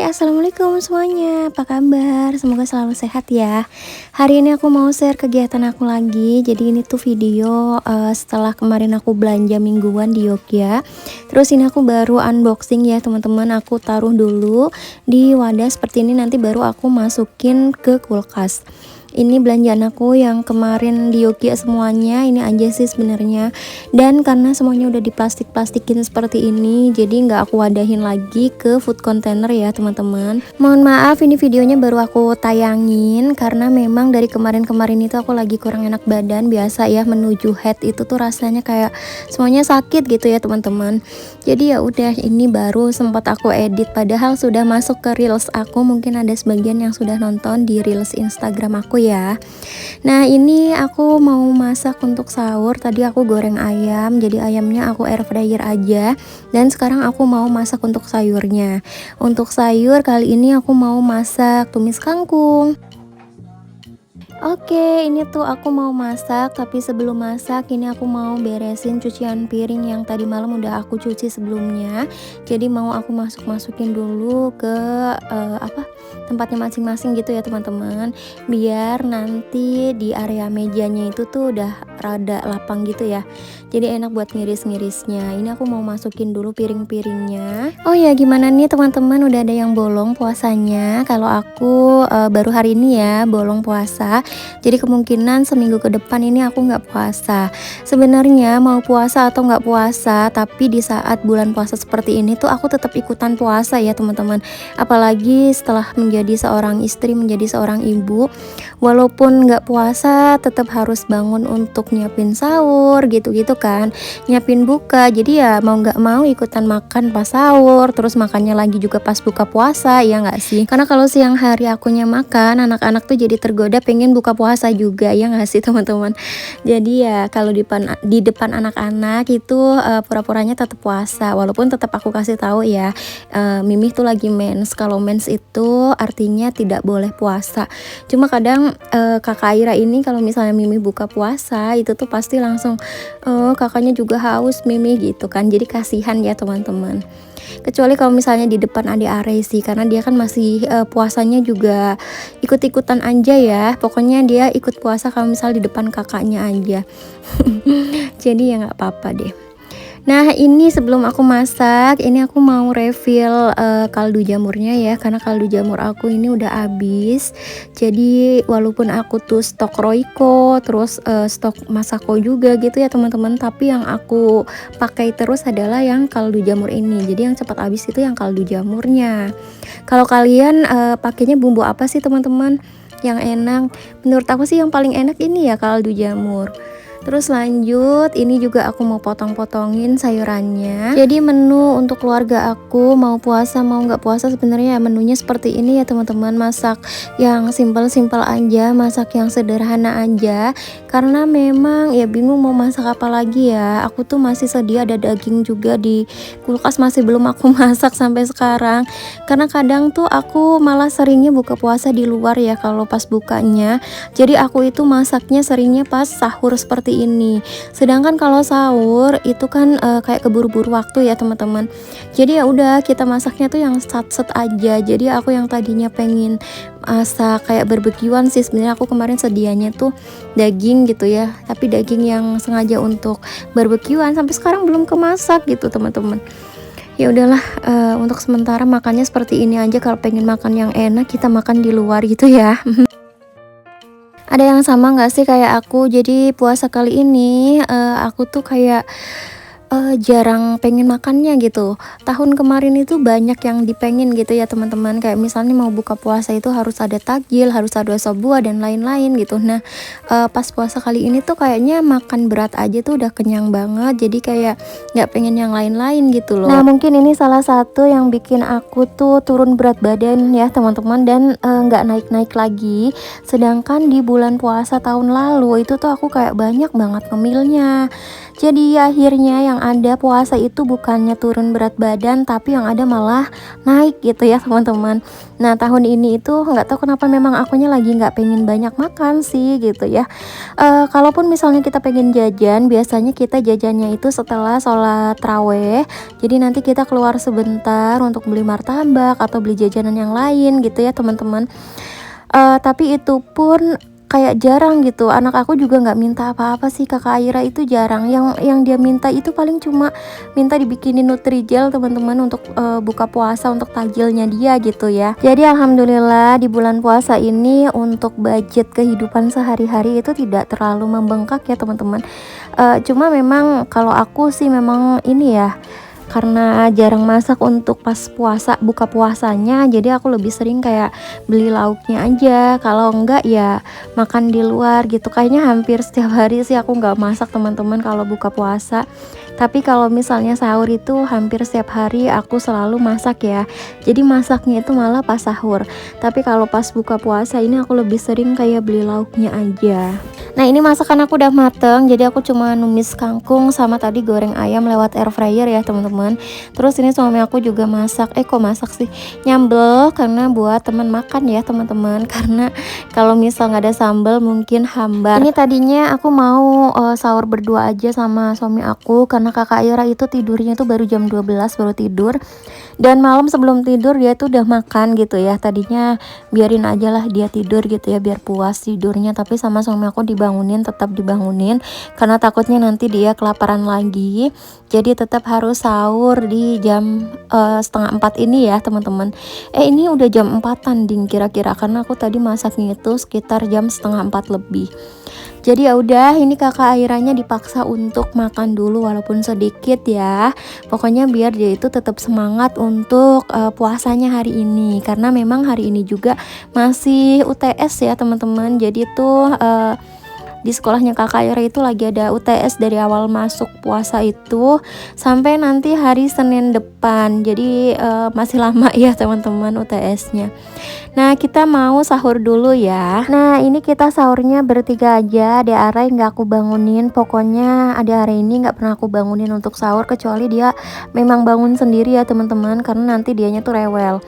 Hai, assalamualaikum semuanya. Apa kabar? Semoga selalu sehat ya. Hari ini aku mau share kegiatan aku lagi. Jadi ini tuh video setelah kemarin aku belanja mingguan di Jogja. Terus ini aku baru unboxing ya teman-teman. Aku taruh dulu di wadah seperti ini. Nanti baru aku masukin ke kulkas. Ini belanjaan aku yang kemarin di Jogja semuanya. Ini aja sih sebenarnya. Dan karena semuanya udah diplastik-plastikin seperti ini, jadi nggak aku wadahin lagi ke food container ya teman-teman. Mohon maaf, ini videonya baru aku tayangin karena memang dari kemarin-kemarin itu aku lagi kurang enak badan. Biasa ya, menuju head itu tuh rasanya kayak semuanya sakit gitu ya teman-teman. Jadi ya udah, ini baru sempat aku edit, padahal sudah masuk ke reels aku. Mungkin ada sebagian yang sudah nonton di reels Instagram aku ya. Nah, ini aku mau masak untuk sahur. Tadi aku goreng ayam, jadi ayamnya aku air fryer aja. Dan sekarang aku mau masak untuk sayurnya. Untuk sayur kali ini aku mau masak tumis kangkung. Oke, ini tuh aku mau masak, tapi sebelum masak ini aku mau beresin cucian piring yang tadi malam udah aku cuci sebelumnya. Jadi mau aku masukin dulu ke tempatnya masing-masing gitu ya teman-teman, biar nanti di area mejanya itu tuh udah rada lapang gitu ya. Jadi enak buat ngiris-ngirisnya. Ini aku mau masukin dulu piring-piringnya. Oh ya, gimana nih teman-teman, udah ada yang bolong puasanya? Kalau aku baru hari ini ya bolong puasa. Jadi kemungkinan seminggu ke depan ini aku nggak puasa. Sebenarnya mau puasa atau nggak puasa, tapi di saat bulan puasa seperti ini tuh aku tetap ikutan puasa ya teman-teman. Apalagi setelah menjadi seorang istri, menjadi seorang ibu, walaupun nggak puasa tetap harus bangun untuk nyiapin sahur gitu-gitu kan, nyiapin buka. Jadi ya mau nggak mau ikutan makan pas sahur, terus makannya lagi juga pas buka puasa, ya nggak sih? Karena kalau siang hari akunya makan, anak-anak tuh jadi tergoda pengen buka puasa juga, ya nggak sih teman-teman? Jadi ya kalau di depan anak-anak itu pura-puranya tetap puasa, walaupun tetap aku kasih tahu ya, Mimi tuh lagi mens. Kalau mens itu artinya tidak boleh puasa. Cuma kadang kakak Ira ini kalau misalnya Mimi buka puasa itu tuh pasti langsung kakaknya juga haus Mimi gitu kan. Jadi kasihan ya teman-teman. Kecuali kalau misalnya di depan adik Are sih, karena dia kan masih puasanya juga ikut-ikutan aja ya. Pokoknya dia ikut puasa kalau misal di depan kakaknya aja. Jadi ya nggak apa-apa deh. Nah, ini sebelum aku masak, ini aku mau refill kaldu jamurnya ya, karena kaldu jamur aku ini udah habis. Jadi walaupun aku tuh stok Royco, terus stok Masako juga gitu ya teman-teman, tapi yang aku pakai terus adalah yang kaldu jamur ini. Jadi yang cepat habis itu yang kaldu jamurnya. Kalau kalian pakainya bumbu apa sih teman-teman yang enak? Menurut aku sih yang paling enak ini ya kaldu jamur. Terus lanjut, ini juga aku mau potong-potongin sayurannya. Jadi menu untuk keluarga aku mau puasa mau nggak puasa sebenarnya menunya seperti ini ya teman-teman. Masak yang simpel-simpel aja, masak yang sederhana aja. Karena memang ya bingung mau masak apa lagi ya. Aku tuh masih sedia ada daging juga di kulkas, masih belum aku masak sampai sekarang. Karena kadang tuh aku malah seringnya buka puasa di luar ya kalau pas bukanya. Jadi aku itu masaknya seringnya pas sahur seperti ini. Sedangkan kalau sahur itu kan kayak keburu-buru waktu ya teman-teman. Jadi ya udah kita masaknya tuh yang set aja. Jadi aku yang tadinya pengen masak kayak barbekyuan sih, sebenarnya aku kemarin sedianya tuh daging gitu ya, tapi daging yang sengaja untuk barbekyuan sampai sekarang belum kemasak gitu teman-teman. Ya udahlah, untuk sementara makannya seperti ini aja. Kalau pengen makan yang enak kita makan di luar gitu ya. Ada yang sama nggak sih kayak aku? Jadi puasa kali ini aku tuh kayak jarang pengen makannya gitu. Tahun kemarin itu banyak yang dipengen gitu ya teman-teman. Kayak misalnya mau buka puasa itu harus ada takjil, harus ada sop buah dan lain-lain gitu. Nah, pas puasa kali ini tuh kayaknya makan berat aja tuh udah kenyang banget. Jadi kayak nggak pengen yang lain-lain gitu loh. Nah, mungkin ini salah satu yang bikin aku tuh turun berat badan ya teman-teman, dan nggak naik-naik lagi. Sedangkan di bulan puasa tahun lalu itu tuh aku kayak banyak banget ngemilnya. Jadi akhirnya yang ada puasa itu bukannya turun berat badan, tapi yang ada malah naik gitu ya teman-teman. Nah tahun ini itu nggak tahu kenapa memang akunya lagi nggak pengen banyak makan sih gitu ya. Kalaupun misalnya kita pengen jajan, biasanya kita jajannya itu setelah sholat raweh. Jadi nanti kita keluar sebentar untuk beli martabak atau beli jajanan yang lain gitu ya teman-teman. Tapi itu pun kayak jarang gitu, anak aku juga nggak minta apa-apa sih, Kakak Aira itu jarang, yang dia minta itu paling cuma minta dibikinin Nutrijel teman-teman untuk buka puasa, untuk takjilnya dia gitu ya. Jadi alhamdulillah di bulan puasa ini untuk budget kehidupan sehari-hari itu tidak terlalu membengkak ya teman-teman. Cuma memang kalau aku sih memang ini ya, karena jarang masak untuk pas puasa, buka puasanya, jadi aku lebih sering kayak beli lauknya aja. Kalau enggak ya makan di luar gitu. Kayaknya hampir setiap hari sih aku nggak masak teman-teman kalau buka puasa. Tapi kalau misalnya sahur itu hampir setiap hari aku selalu masak ya. Jadi masaknya itu malah pas sahur. Tapi kalau pas buka puasa ini aku lebih sering kayak beli lauknya aja. Nah ini masakan aku udah mateng, jadi aku cuma numis kangkung sama tadi goreng ayam lewat air fryer ya teman-teman. Terus ini suami aku juga masak, kok masak sih, nyambel karena buat teman makan ya teman-teman. Karena kalau misal nggak ada sambal mungkin hambar. Ini tadinya aku mau sahur berdua aja sama suami aku, karena kakak Ira itu tidurnya tuh baru jam 12 baru tidur. Dan malam sebelum tidur dia tuh udah makan gitu ya. Tadinya biarin aja lah dia tidur gitu ya, biar puas tidurnya. Tapi sama suami aku dibangunin, tetap dibangunin karena takutnya nanti dia kelaparan lagi. Jadi tetap harus sahur di jam 3:30 ini ya teman-teman. Ini udah jam 4-an ding kira-kira, karena aku tadi masaknya itu sekitar jam 3:30 lebih. Jadi ya udah, ini kakak Airanya dipaksa untuk makan dulu walaupun sedikit ya. Pokoknya biar dia itu tetap semangat untuk puasanya hari ini, karena memang hari ini juga masih UTS ya teman-teman. Jadi tuh di sekolahnya kakak Ira itu lagi ada UTS dari awal masuk puasa itu sampai nanti hari Senin depan. Jadi masih lama ya teman-teman UTS-nya. Nah kita mau sahur dulu ya. Nah ini kita sahurnya bertiga aja. Ade Arai nggak aku bangunin. Pokoknya Ade Arai ini nggak pernah aku bangunin untuk sahur, kecuali dia memang bangun sendiri ya teman-teman, karena nanti dianya tuh rewel.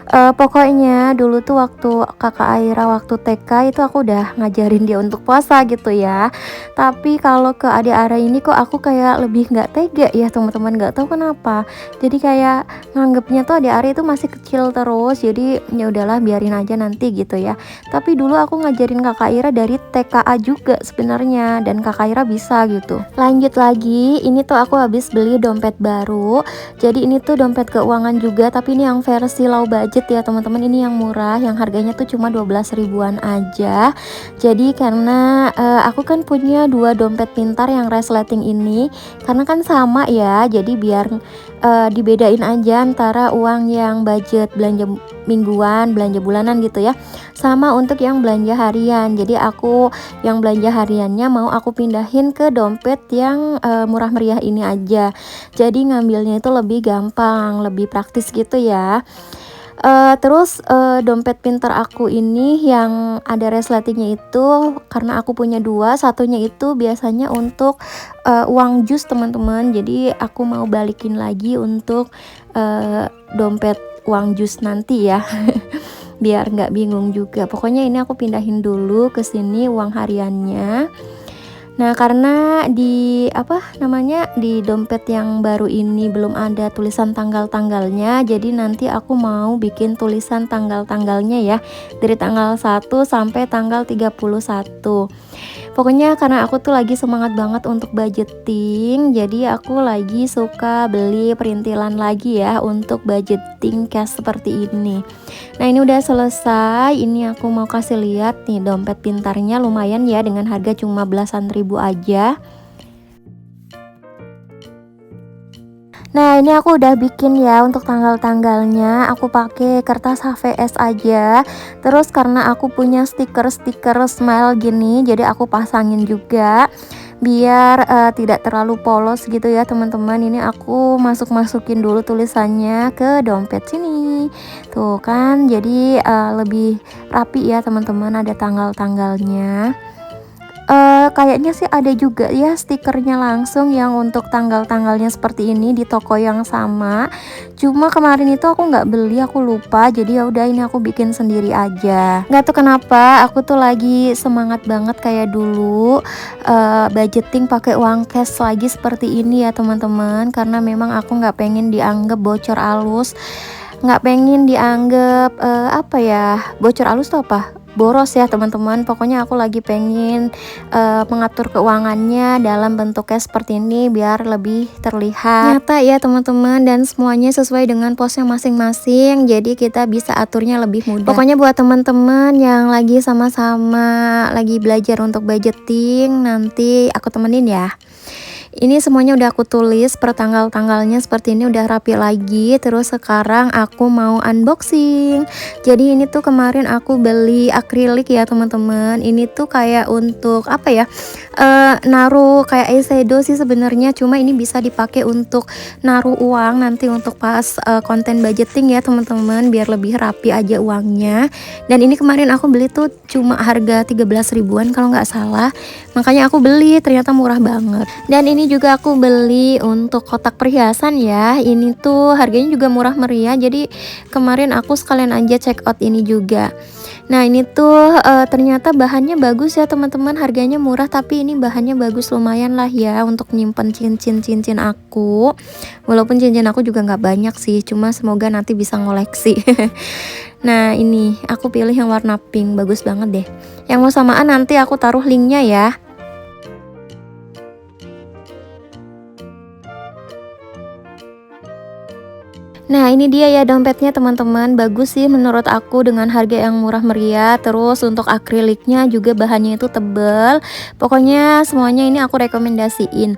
Pokoknya dulu tuh waktu kakak Aira waktu TK itu aku udah ngajarin dia untuk puasa gitu ya. Tapi kalau ke adik Ara ini kok aku kayak lebih nggak tega ya teman-teman, nggak tahu kenapa. Jadi kayak nganggepnya tuh adik Ara itu masih kecil terus. Jadi ya udahlah biarin aja nanti gitu ya. Tapi dulu aku ngajarin kakak Ira dari TKA juga sebenarnya, dan kakak Ira bisa gitu. Lanjut lagi, ini tuh aku habis beli dompet baru. Jadi ini tuh dompet keuangan juga, tapi ini yang versi low budget ya teman-teman. Ini yang murah, yang harganya tuh cuma 12 ribuan aja. Jadi karena aku kan punya dua dompet pintar yang resleting ini, karena kan sama ya, jadi biar dibedain aja antara uang yang budget belanja mingguan, belanja bulanan gitu ya, sama untuk yang belanja harian. Jadi aku yang belanja hariannya mau aku pindahin ke dompet yang murah meriah ini aja. Jadi ngambilnya itu lebih gampang, lebih praktis gitu ya. Terus dompet pintar aku ini yang ada resletingnya itu, karena aku punya dua, satunya itu biasanya untuk uang jus teman-teman. Jadi aku mau balikin lagi untuk dompet uang jus nanti ya. Biar nggak bingung juga. Pokoknya ini aku pindahin dulu ke sini uang hariannya. Nah karena di di dompet yang baru ini belum ada tulisan tanggal-tanggalnya, jadi nanti aku mau bikin tulisan tanggal-tanggalnya ya, dari tanggal 1 sampai tanggal 31. Pokoknya karena aku tuh lagi semangat banget untuk budgeting, jadi aku lagi suka beli perintilan lagi ya untuk budgeting cash seperti ini. Nah ini udah selesai, ini aku mau kasih lihat nih dompet pintarnya, lumayan ya dengan harga cuma belasan ribu aja. Nah ini aku udah bikin ya untuk tanggal-tanggalnya, aku pakai kertas HVS aja. Terus karena aku punya stiker-stiker smile gini, jadi aku pasangin juga biar tidak terlalu polos gitu ya teman-teman. Ini aku masukin dulu tulisannya ke dompet sini tuh kan, jadi lebih rapi ya teman-teman, ada tanggal-tanggalnya. kayaknya sih ada juga ya stikernya langsung yang untuk tanggal-tanggalnya seperti ini di toko yang sama. Cuma kemarin itu aku nggak beli, aku lupa. Jadi ya udah ini aku bikin sendiri aja. Nggak tahu kenapa aku tuh lagi semangat banget kayak dulu budgeting pakai uang cash lagi seperti ini ya teman-teman. Karena memang aku nggak pengen dianggap bocor alus, nggak pengen dianggap apa ya, bocor alus tuh apa, boros ya teman-teman. Pokoknya aku lagi pengen mengatur keuangannya dalam bentuk cash seperti ini biar lebih terlihat nyata ya teman-teman, dan semuanya sesuai dengan posnya masing-masing, jadi kita bisa aturnya lebih mudah. Pokoknya buat teman-teman yang lagi sama-sama lagi belajar untuk budgeting, nanti aku temenin ya. Ini semuanya udah aku tulis per tanggal-tanggalnya seperti ini, udah rapi lagi. Terus sekarang aku mau unboxing. Jadi ini tuh kemarin aku beli akrilik ya teman-teman. Ini tuh kayak untuk apa ya, naruh kayak eyeshadow sih sebenarnya, cuma ini bisa dipakai untuk naruh uang nanti untuk pas konten budgeting ya teman-teman, biar lebih rapi aja uangnya. Dan ini kemarin aku beli tuh cuma harga 13 ribuan kalau nggak salah, makanya aku beli, ternyata murah banget. Dan ini juga aku beli untuk kotak perhiasan ya. Ini tuh harganya juga murah meriah, jadi kemarin aku sekalian aja check out ini juga. Nah ini tuh ternyata bahannya bagus ya teman-teman, harganya murah tapi ini bahannya bagus, lumayan lah ya untuk nyimpen cincin-cincin aku. Walaupun cincin aku juga nggak banyak sih, cuma semoga nanti bisa ngoleksi. Nah ini aku pilih yang warna pink, bagus banget deh. Yang mau samaan nanti aku taruh linknya ya. Nah ini dia ya dompetnya teman-teman, bagus sih menurut aku dengan harga yang murah meriah. Terus untuk akriliknya juga bahannya itu tebal. Pokoknya semuanya ini aku rekomendasiin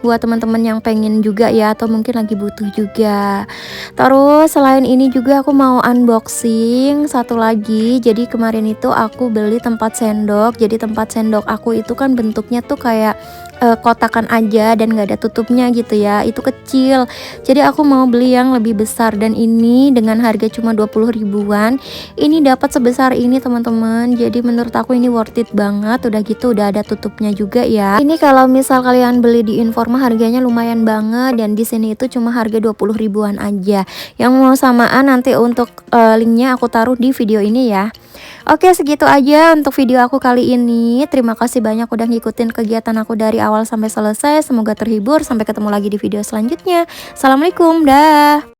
buat teman-teman yang pengen juga ya, atau mungkin lagi butuh juga. Terus selain ini juga aku mau unboxing satu lagi. Jadi kemarin itu aku beli tempat sendok. Jadi tempat sendok aku itu kan bentuknya tuh kayak kotakan aja dan nggak ada tutupnya gitu ya, itu kecil. Jadi aku mau beli yang lebih besar, dan ini dengan harga cuma 20 ribuan ini dapat sebesar ini teman-teman. Jadi menurut aku ini worth it banget. Udah gitu udah ada tutupnya juga ya. Ini kalau misal kalian beli di Informa harganya lumayan banget, dan di sini itu cuma harga 20 ribuan aja. Yang mau samaan nanti untuk linknya aku taruh di video ini ya. Oke, segitu aja untuk video aku kali ini. Terima kasih banyak udah ngikutin kegiatan aku dari awal sampai selesai. Semoga terhibur. Sampai ketemu lagi di video selanjutnya. Assalamualaikum, dah.